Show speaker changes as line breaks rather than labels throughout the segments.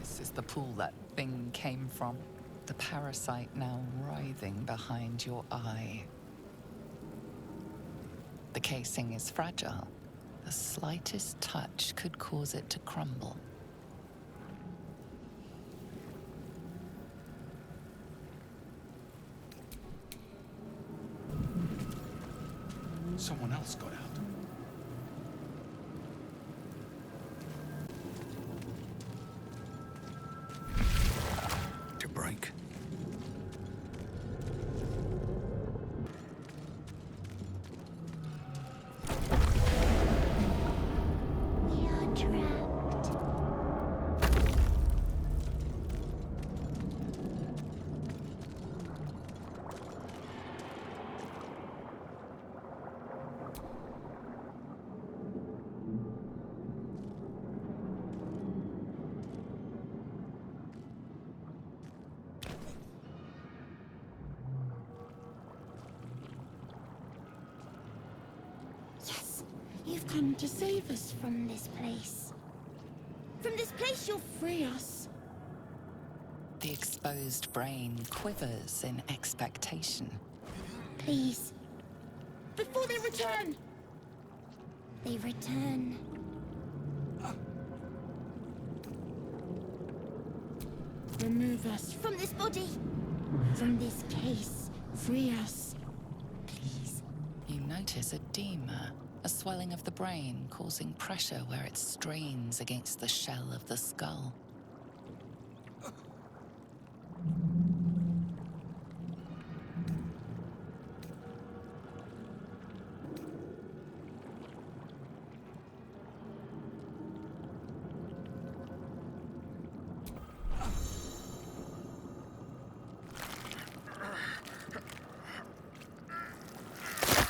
This is the pool that thing came from. The parasite now writhing behind your eye. The casing is fragile. The slightest touch could cause it to crumble.
Someone else got out. To break.
We are trapped. Yes, you've come to save us from this place. From this place you'll free us.
The exposed brain quivers in expectation.
Please. Before they return. They return. Remove us from this body. From this case. Free us. Please.
You notice edema, a swelling of the brain causing pressure where it strains against the shell of the skull.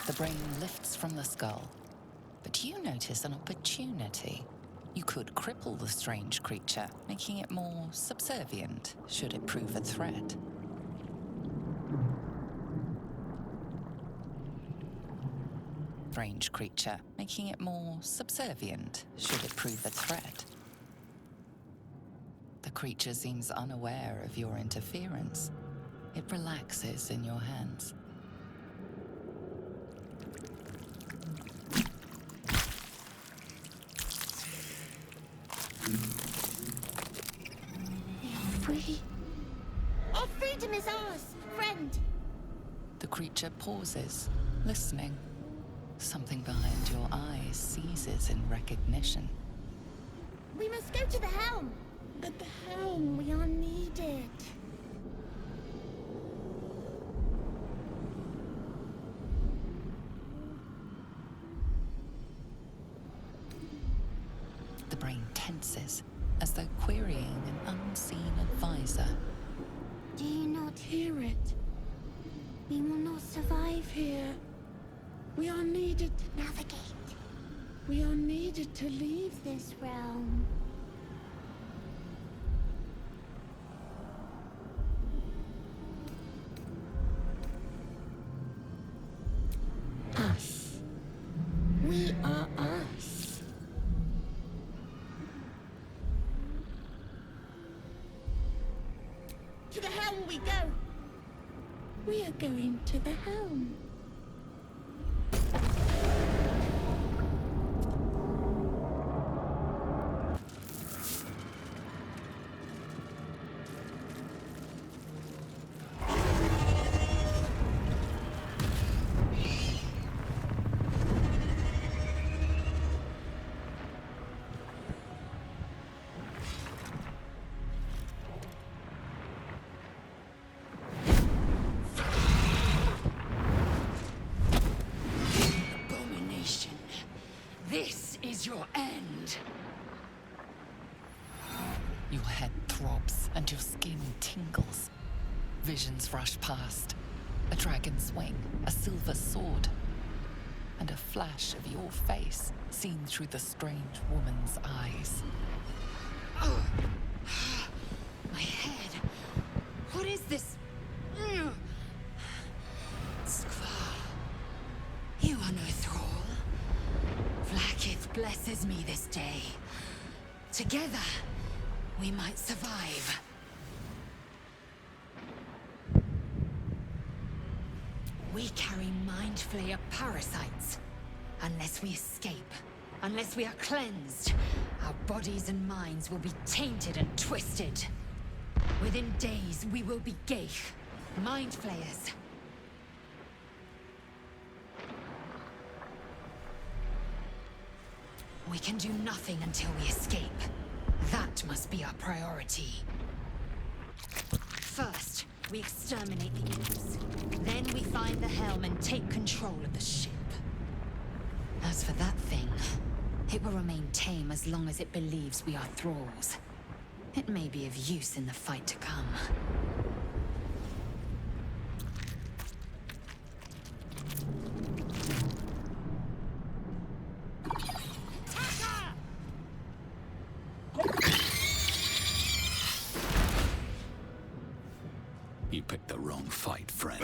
The brain lifts from the skull, but you notice an opportunity. You could cripple the strange creature, making it more subservient should it prove a threat. Strange creature, making it more subservient should it prove a threat. The creature seems unaware of your interference. It relaxes in your hands.
We are free. Our freedom is ours, friend.
The creature pauses, listening. Something behind your eyes seizes in recognition.
We must go to the helm. At the helm, we are needed.
The brain tenses, as though querying an unseen advisor.
Do you not hear it? We will not survive here. We are needed to navigate. We are needed to leave this realm. Us. We are us. To the helm we go. We are going to the helm.
This is your end.
Your head throbs and your skin tingles. Visions rush past. A dragon's wing, a silver sword, and a flash of your face seen through the strange woman's eyes.
Oh. My head. What is this? Skvar. You are no thrall. Vlaakith blesses me this day. Together, we might survive. We carry Mind Flayer parasites. Unless we escape, unless we are cleansed, our bodies and minds will be tainted and twisted. Within days, we will be Geich, Mind Flayers. We can do nothing until we escape. That must be our priority. First, we exterminate the imps. Then we find the helm and take control of the ship. As for that thing, it will remain tame as long as it believes we are thralls. It may be of use in the fight to come.
You picked the wrong fight, friend.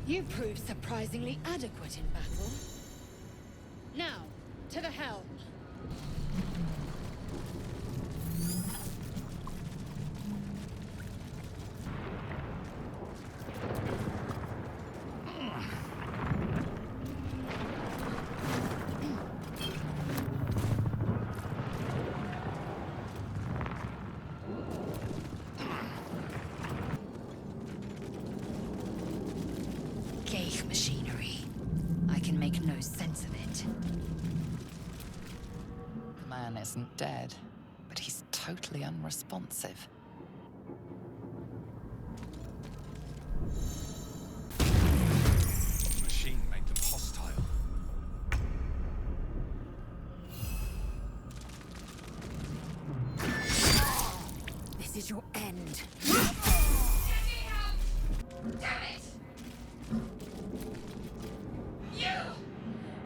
You proved surprisingly adequate in battle. Now, to the helm. Geich machinery. I can make no sense of it.
The man isn't dead, but he's totally unresponsive.
The machine made them hostile.
This is your end.
Damn it! You!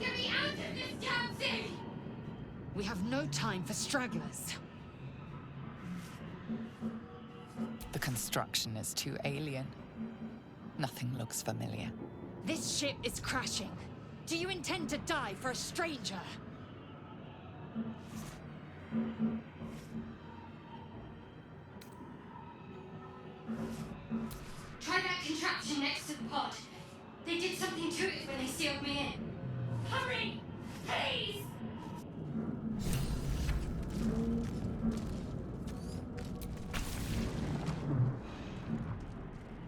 Get me out of this damn thing!
We have no time for stragglers.
The construction is too alien. Nothing looks familiar.
This ship is crashing. Do you intend to die for a stranger?
Try that contraption next to the pod. They did something to it when they sealed me in. Hurry! Please!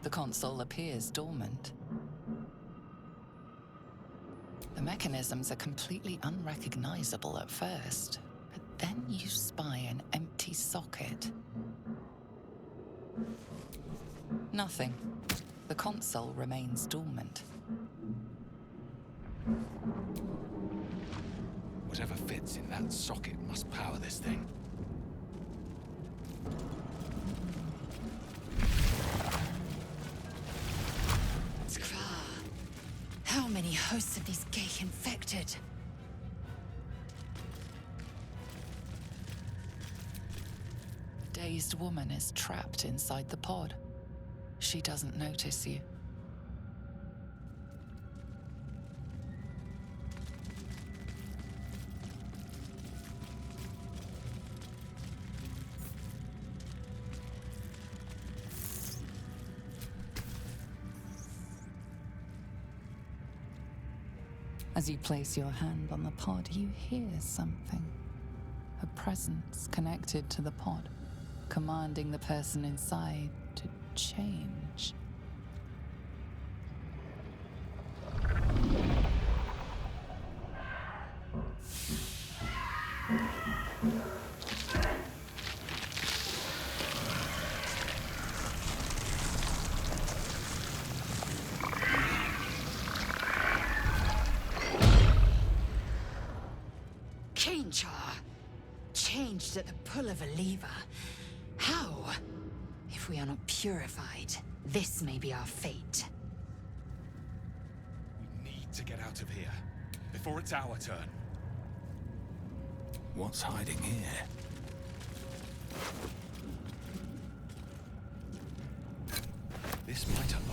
The console appears dormant. The mechanisms are completely unrecognizable at first, but then you spy an empty socket. Nothing. The console remains dormant.
Whatever fits in that socket must power this thing.
How many hosts of these Geich infected?
The dazed woman is trapped inside the pod. She doesn't notice you. As you place your hand on the pod, you hear something. A presence connected to the pod, commanding the person inside to change.
Changed at the pull of a lever. How? If we are not purified, this may be our fate.
We need to get out of here before it's our turn. What's hiding here? This might unlock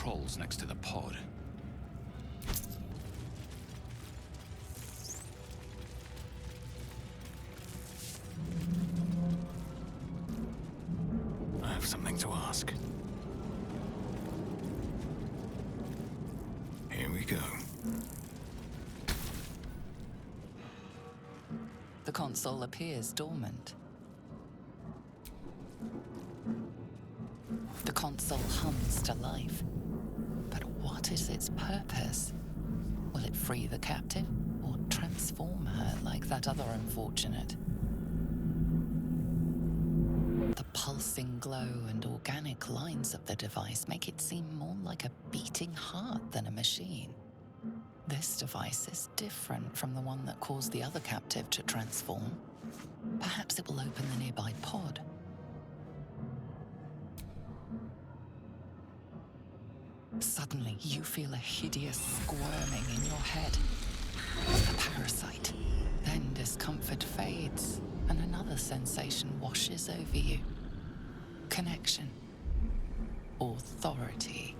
controls next to the pod. I have something to ask. Here we go.
The console appears dormant. The console hums to life. But what is its purpose? Will it free the captive or transform her like that other unfortunate? The pulsing glow and organic lines of the device make it seem more like a beating heart than a machine. This device is different from the one that caused the other captive to transform. Perhaps it will open the nearby pod. Suddenly, you feel a hideous squirming in your head. A parasite. Then discomfort fades, and another sensation washes over you. Connection. Authority.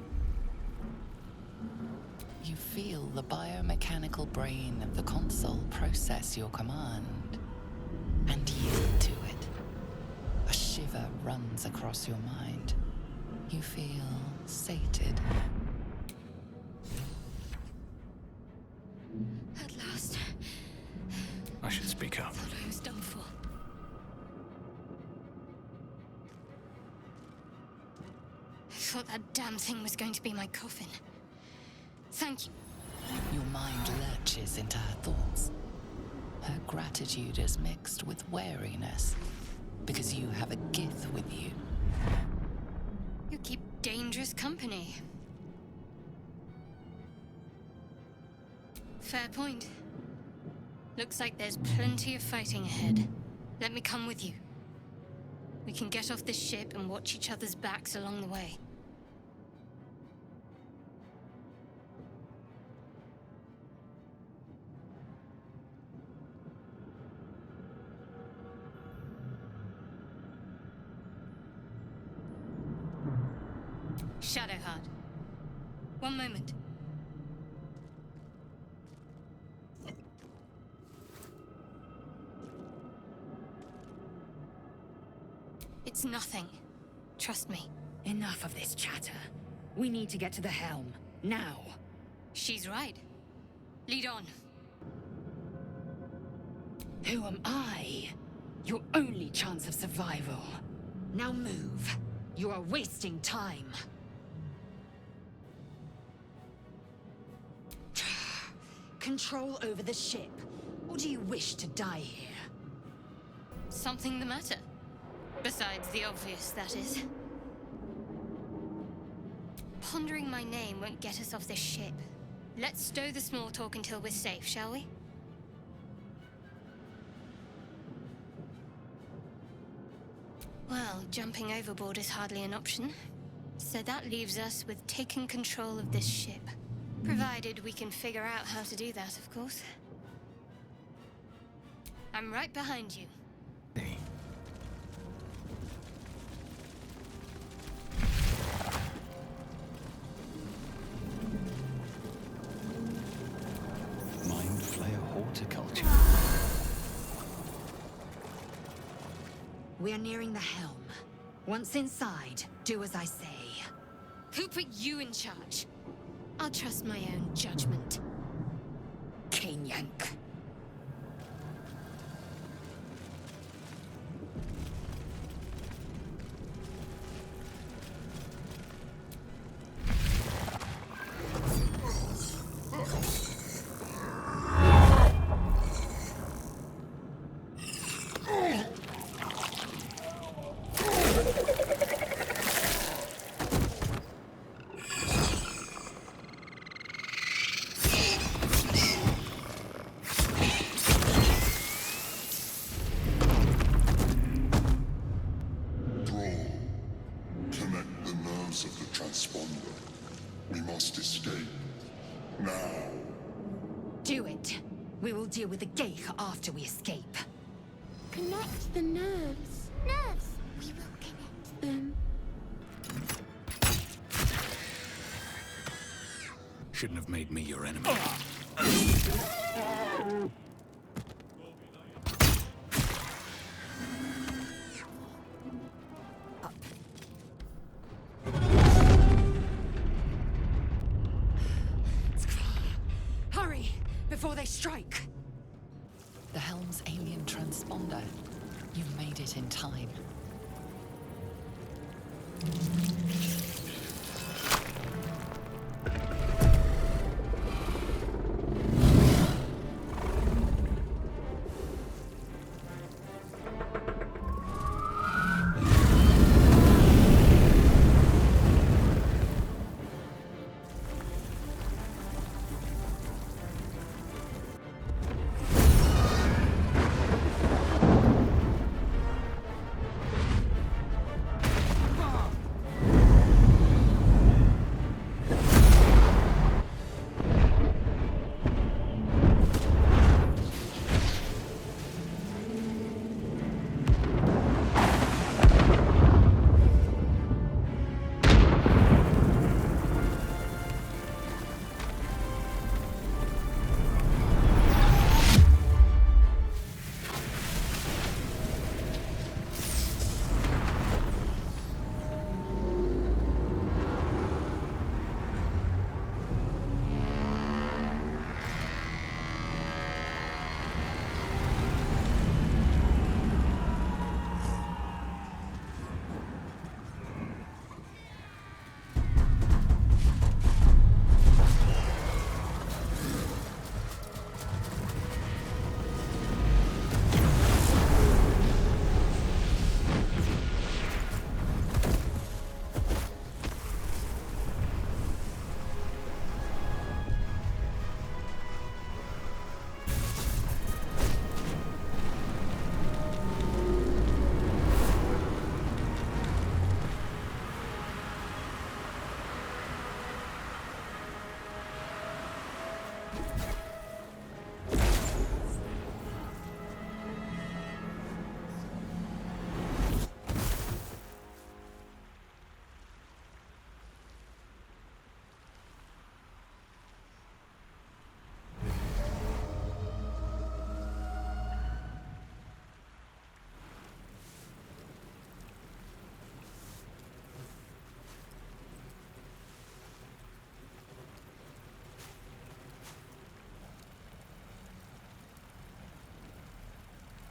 You feel the biomechanical brain of the console process your command and yield to it. A shiver runs across your mind. You feel sated.
At last.
I should speak up.
Thought I was done for. I thought that damn thing was going to be my coffin. Thank you.
Your mind lurches into her thoughts. Her gratitude is mixed with wariness, because you have a Gith with you.
You keep dangerous company. Fair point. Looks like there's plenty of fighting ahead. Let me come with you. We can get off this ship and watch each other's backs along the way. Shadowheart. One moment. It's nothing. Trust me.
Enough of this chatter. We need to get to the helm. Now.
She's right. Lead on.
Who am I? Your only chance of survival. Now move. You are wasting time. Control over the ship. Or do you wish to die here?
Something the matter? Besides the obvious, that is. Pondering my name won't get us off this ship. Let's stow the small talk until we're safe, shall we? Well, jumping overboard is hardly an option. So that leaves us with taking control of this ship. Provided we can figure out how to do that, of course. I'm right behind you.
Hey. Mind Flayer horticulture.
We are nearing the helm. Once inside, do as I say.
Who put you in charge? I'll trust my own judgment.
Yank.
Of the transponder. We must escape. Now.
Do it. We will deal with the Geich after we escape.
Connect the nerves. Nerves! We will connect them.
Shouldn't have made me your enemy.
Hurry, before they strike!
The helm's alien transponder. You made it in time.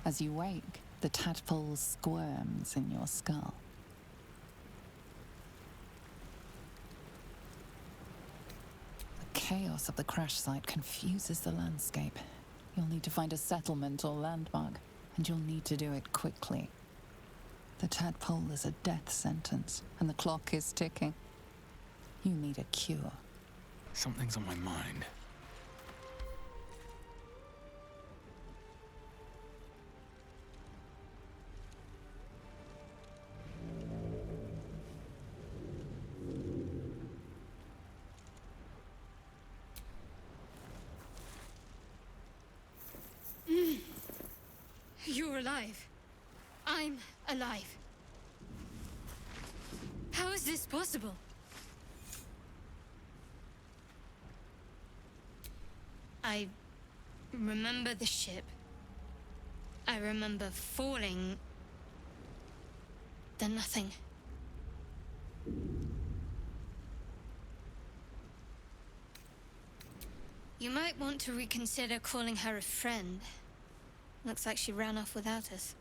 As you wake, the tadpole squirms in your skull. The chaos of the crash site confuses the landscape. You'll need to find a settlement or landmark, and you'll need to do it quickly. The tadpole is a death sentence, and the clock is ticking. You need a cure.
Something's on my mind.
You're alive. I'm alive. How is this possible? I remember the ship. I remember falling. Then nothing. You might want to reconsider calling her a friend. Looks like she ran off without us.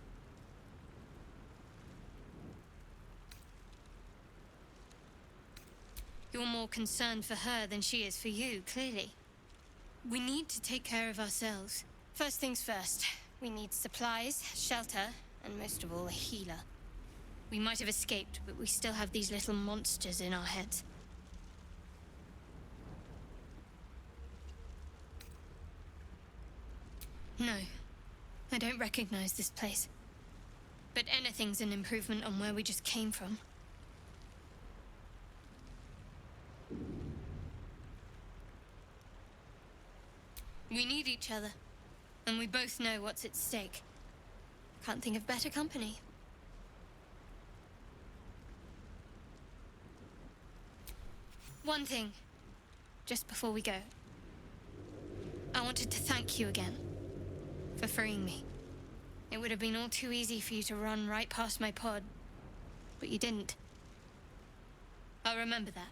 You're more concerned for her than she is for you, clearly. We need to take care of ourselves. First things first, we need supplies, shelter, and most of all, a healer. We might have escaped, but we still have these little monsters in our heads. No, I don't recognize this place. But anything's an improvement on where we just came from. We need each other, and we both know what's at stake. Can't think of better company. One thing. just before we go. I wanted to thank you again for freeing me. It would have been all too easy for you to run right past my pod, but you didn't. I'll remember that.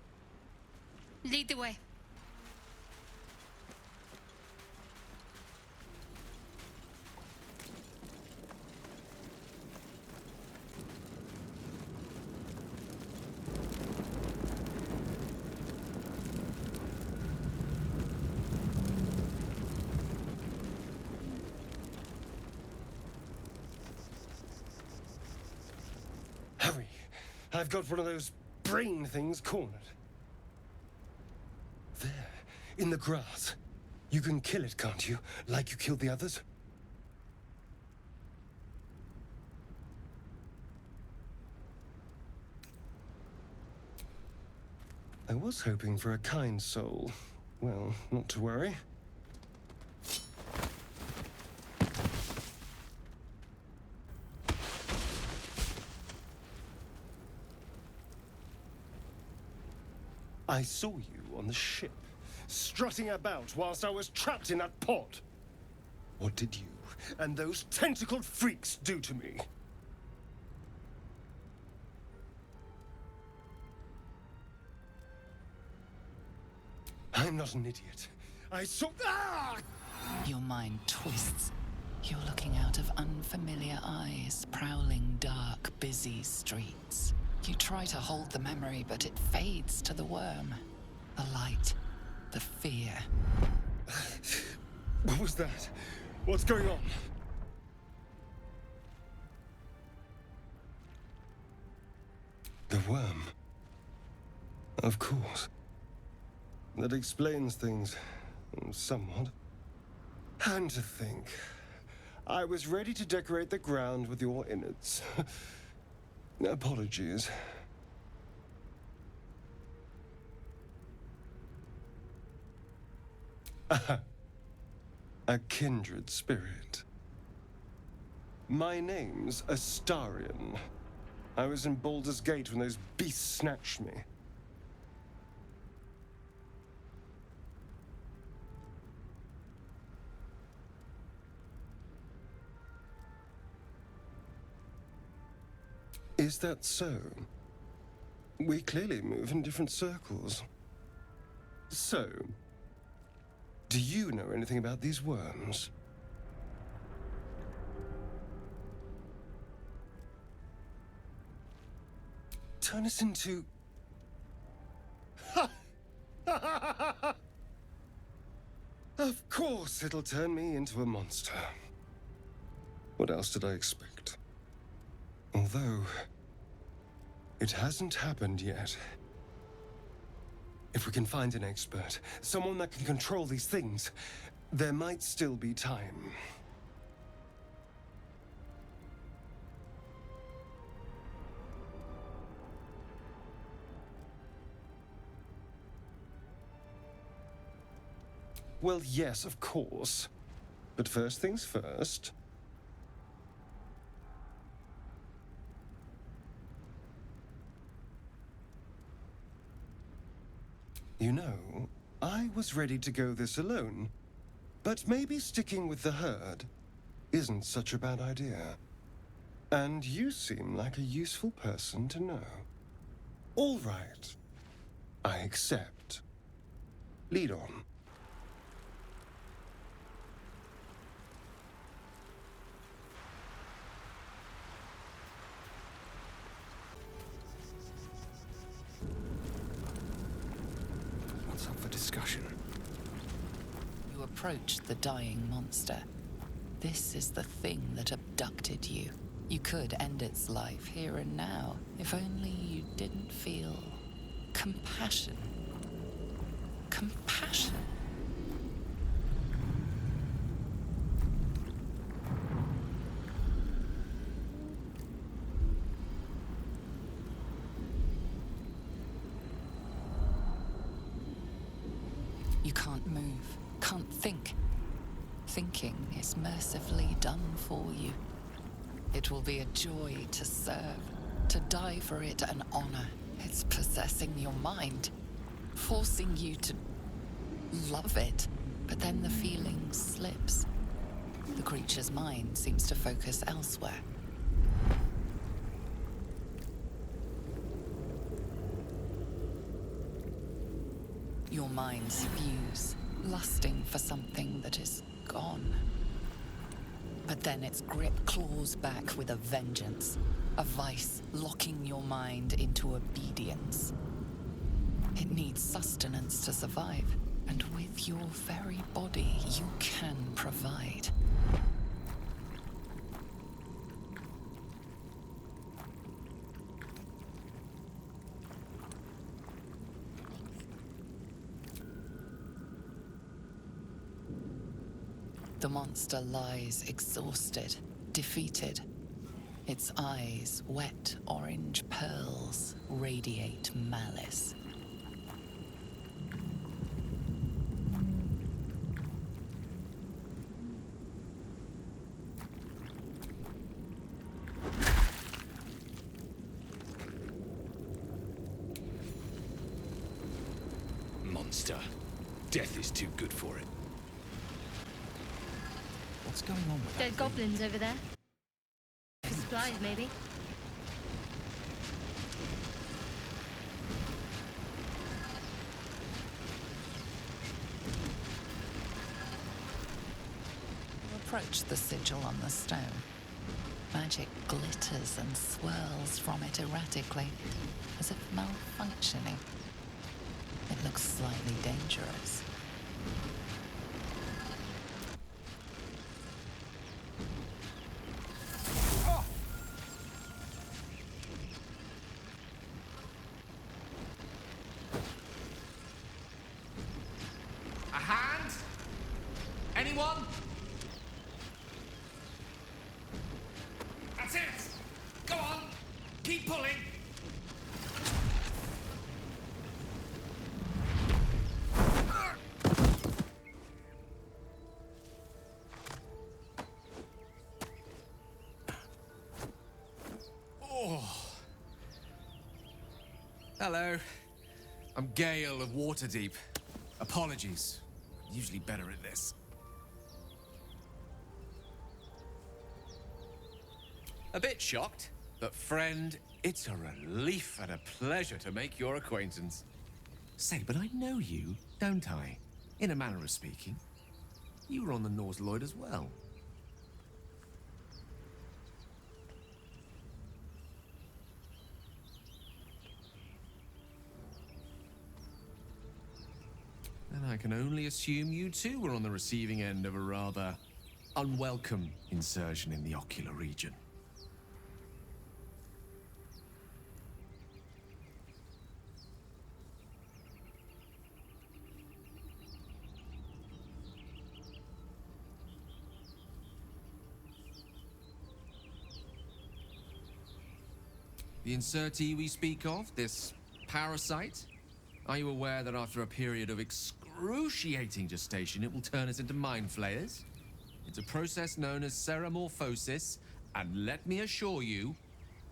Lead the way.
Hurry! I've got one of those brain things cornered. There, in the grass. You can kill it, can't you? Like you killed the others? I was hoping for a kind soul. Well, not to worry. I saw you on the ship, strutting about whilst I was trapped in that pod. What did you and those tentacled freaks do to me? I'm not an idiot. I saw... Ah!
Your mind twists. You're looking out of unfamiliar eyes, prowling dark, busy streets. You try to hold the memory, but it fades to the worm. The light, the fear.
What was that? What's going on? The worm. Of course. That explains things, somewhat. And to think, I was ready to decorate the ground with your innards. Apologies. A kindred spirit. My name's Astarion. I was in Baldur's Gate when those beasts snatched me. Is that so? We clearly move in different circles. So, do you know anything about these worms? Turn us into... Of course it'll turn me into a monster. What else did I expect? Although, it hasn't happened yet. If we can find an expert, someone that can control these things, there might still be time. Well, yes, of course. But first things first. You know, I was ready to go this alone, but maybe sticking with the herd isn't such a bad idea. And you seem like a useful person to know. All right. I accept. Lead on.
Up for discussion.
You approach the dying monster. This is the thing that abducted you. You could end its life here and now, if only you didn't feel compassion. Compassion. You can't move, can't think. Thinking is mercifully done for you. It will be a joy to serve, to die for it an honor. It's possessing your mind, forcing you to love it, but then the feeling slips. The creature's mind seems to focus elsewhere. Your minds fuse, lusting for something that is gone. But then its grip claws back with a vengeance, a vice locking your mind into obedience. It needs sustenance to survive, and with your very body, you can provide. The monster lies exhausted, defeated. Its eyes, wet orange pearls, radiate malice.
Monster. Death is too good for it. What's going on with
Dead
that?
goblins over there. For supplies, maybe.
You approach the sigil on the stone. Magic glitters and swirls from it erratically, as if malfunctioning. It looks slightly dangerous.
A hand? Anyone? That's it! Go on! Keep pulling! Oh. Hello. I'm Gale of Waterdeep. Apologies. I'm usually better at this. A bit shocked, but friend, it's a relief and a pleasure to make your acquaintance. Say, but I know you, don't I? In a manner of speaking. You were on the Norse Lloyd as well. And I can only assume you too were on the receiving end of a rather unwelcome insertion in the ocular region. The insertee we speak of, this parasite, are you aware that after a period of excruciating gestation, it will turn us into mind flayers? It's a process known as ceramorphosis, and let me assure you,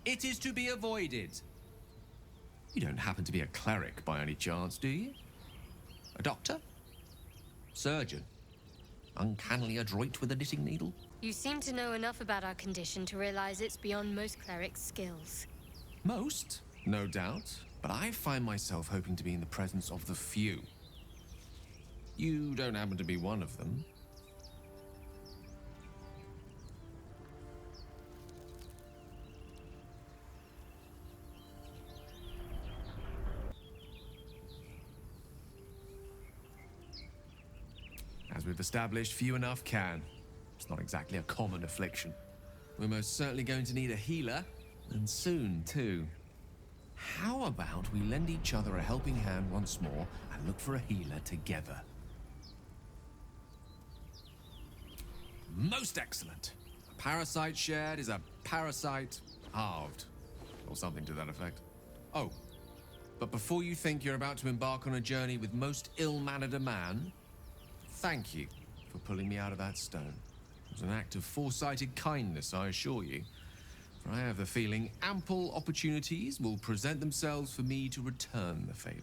it is to be avoided. You don't happen to be a cleric by any chance, do you? A doctor? Surgeon? Uncannily adroit with a knitting needle?
You seem to know enough about our condition to realize it's beyond most clerics' skills.
Most, no doubt, but I find myself hoping to be in the presence of the few. You don't happen to be one of them. As we've established, few enough can. It's not exactly a common affliction. We're most certainly going to need a healer, and soon, too. How about we lend each other a helping hand once more and look for a healer together? Most excellent. A parasite shared is a parasite halved, or something to that effect. Oh, but before you think you're about to embark on a journey with most ill-mannered a man, thank you for pulling me out of that stone. It was an act of foresighted kindness, I assure you. For I have the feeling ample opportunities will present themselves for me to return the favor.